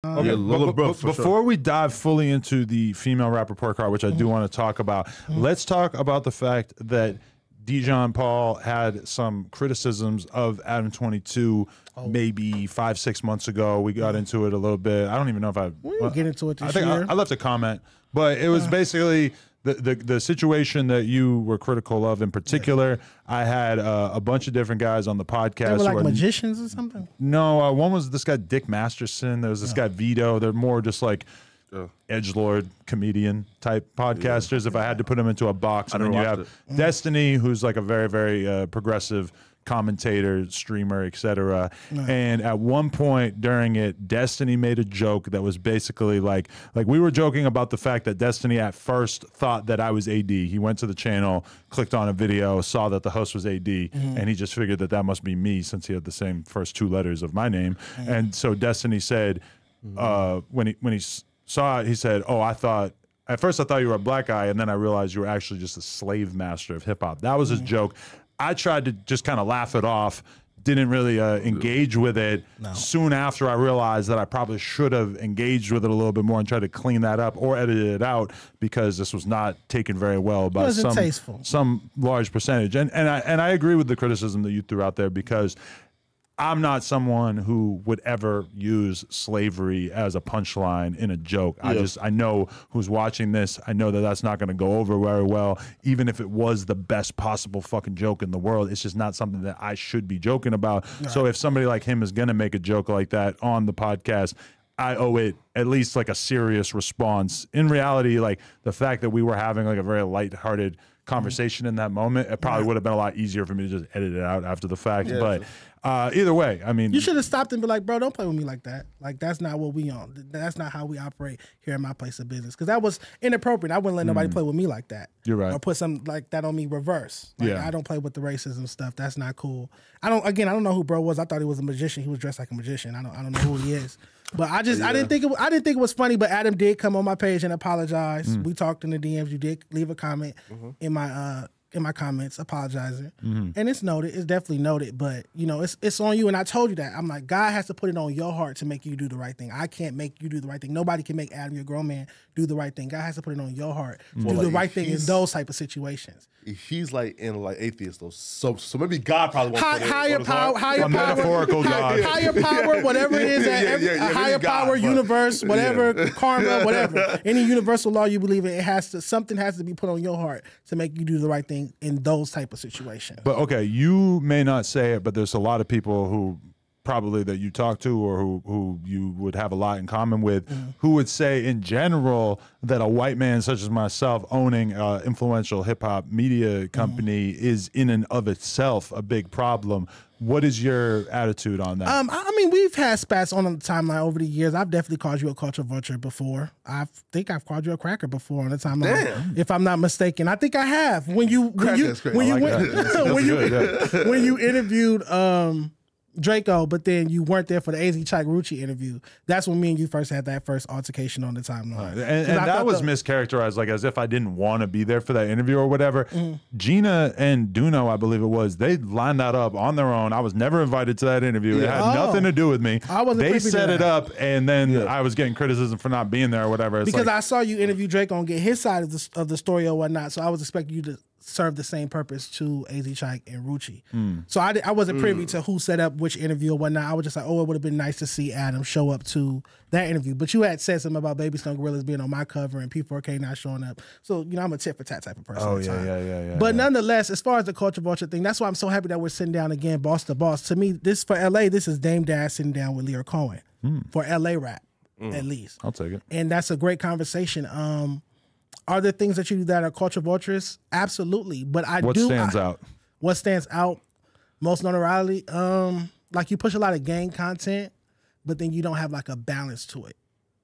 Okay, before we dive fully into the female rap report card, which I do want to talk about, let's talk about the fact that Dejon Paul had some criticisms of Adam 22 maybe 5-6 months ago. We got into it a little bit. I don't even know if we didn't get into it this I think year. I left a comment, but it was basically the situation that you were critical of in particular. I had a bunch of different guys on the podcast. They were like magicians or something? No, one was this guy Dick Masterson. There was this guy Vito. They're more just like edgelord comedian type podcasters. If I had to put them into a box, and then you have Destiny, who's like a very, very progressive commentator, streamer, etc. And at one point during it, Destiny made a joke that was basically like we were joking about the fact that Destiny at first thought that I was AD. He went to the channel, clicked on a video, saw that the host was AD, and he just figured that must be me since he had the same first 2 letters of my name. And so Destiny said, when he saw it, he said, "Oh, at first I thought you were a black guy, and then I realized you were actually just a slave master of hip hop." That was his joke. I tried to just kind of laugh it off, didn't really engage with it. Soon after, I realized that I probably should have engaged with it a little bit more and tried to clean that up or edit it out, because this was not taken very well by some large percentage. And I agree with the criticism that you threw out there, because I'm not someone who would ever use slavery as a punchline in a joke. I know who's watching this. I know that that's not going to go over very well. Even if it was the best possible fucking joke in the world, it's just not something that I should be joking about. Right. So if somebody like him is going to make a joke like that on the podcast, I owe it at least like a serious response. In reality, like the fact that we were having like a very lighthearted conversation in that moment, it probably would have been a lot easier for me to just edit it out after the fact. But either way, I mean, you should have stopped and be like, "Bro, don't play with me like that. Like, that's not what we on. That's not how we operate here in my place of business." Because that was inappropriate. I wouldn't let nobody play with me like that. You're right. Or put something like that on me reverse. Like, I don't play with the racism stuff. That's not cool. I don't know who bro was. I thought he was a magician. He was dressed like a magician. I don't know who he is. But I didn't think it was funny. But Adam did come on my page and apologize. We talked in the DMs. You did leave a comment in my comments apologizing, and it's noted. It's definitely noted. But you know, it's on you. And I told you that. I'm like, God has to put it on your heart to make you do the right thing. I can't make you do the right thing. Nobody can make Adam, your grown man, do the right thing. God has to put it on your heart to do the right thing in those type of situations. He's like in like atheist though, so maybe God probably won't higher power, metaphorical God, higher power, whatever it is, higher power, universe, whatever, karma, whatever, any universal law you believe in, something has to be put on your heart to make you do the right thing in those type of situations. But okay, you may not say it, but there's a lot of people who probably that you talk to or who you would have a lot in common with, who would say in general that a white man such as myself owning an influential hip-hop media company is in and of itself a big problem. What is your attitude on that? I mean, we've had spats on the timeline over the years. I've definitely called you a culture vulture before. I think I've called you a cracker before on the timeline. Damn. If I'm not mistaken. I think I have. When you interviewed Draco, but then you weren't there for the AZ Chike Rucci interview. That's when me and you first had that first altercation on the timeline. Right. And that was mischaracterized, like as if I didn't want to be there for that interview or whatever. Gina and Duno, I believe it was, they lined that up on their own. I was never invited to that interview. It had nothing to do with me. They set it up, and then I was getting criticism for not being there or whatever. It's because I saw you interview Draco and get his side of the story or whatnot, so I was expecting you to serve the same purpose to AZ Chike and Rucci. So I wasn't privy to who set up which interview or whatnot. I was just like, oh, it would have been nice to see Adam show up to that interview. But you had said something about Baby Skunk Gorillas being on my cover and P4K not showing up. So, you know, I'm a tit for tat type of person. Oh, yeah. But nonetheless, as far as the culture vulture thing, that's why I'm so happy that we're sitting down again, boss to boss. To me, this for LA, this is Dame Dash sitting down with Lear Cohen for LA rap, at least. I'll take it. And that's a great conversation. Are there things that you do that are culture vultures? Absolutely. But what stands out? What stands out? Most notoriety? Like you push a lot of gang content, but then you don't have like a balance to it.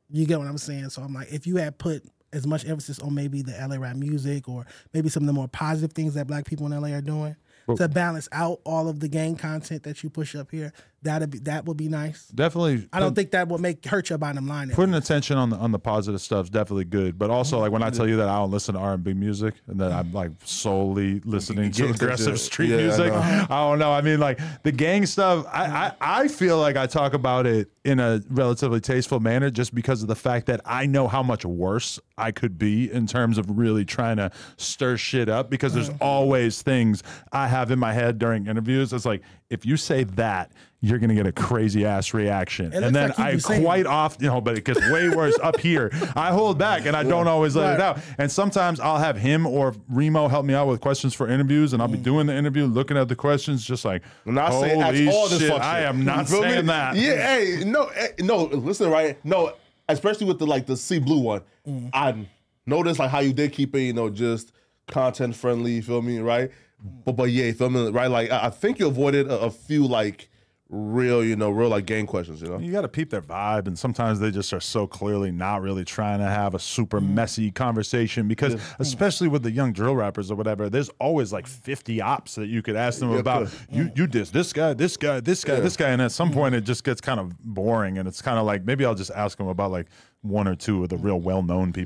You get what I'm saying? So I'm like, if you had put as much emphasis on maybe the LA rap music or maybe some of the more positive things that black people in LA are doing to balance out all of the gang content that you push up here, that would be nice. Definitely. I don't think that would hurt your bottom line. Putting attention on the positive stuff is definitely good. But also, like when I tell you that I don't listen to R&B music and that I'm like solely listening to aggressive street music, I don't know. I mean, like the gang stuff, I feel like I talk about it in a relatively tasteful manner just because of the fact that I know how much worse I could be in terms of really trying to stir shit up, because there's always things I have in my head during interviews. It's like, if you say that, you're going to get a crazy ass reaction. And then I quite often, but it gets way worse up here. I hold back and I don't always let it out. And sometimes I'll have him or Remo help me out with questions for interviews, and I'll be doing the interview, looking at the questions, just like, holy shit, I am not saying that. Yeah, hey, no, listen, right? No, especially with the Sea Blue one, I noticed like how you did keep it, just content friendly, you feel me, right? But yeah, you feel me, right? Like I think you avoided a few like real like gang questions, You got to peep their vibe, and sometimes they just are so clearly not really trying to have a super messy conversation, because especially with the young drill rappers or whatever, there's always like 50 ops that you could ask them about. You this guy, and at some point it just gets kind of boring, and it's kind of like, maybe I'll just ask them about like one or two of the real well-known people.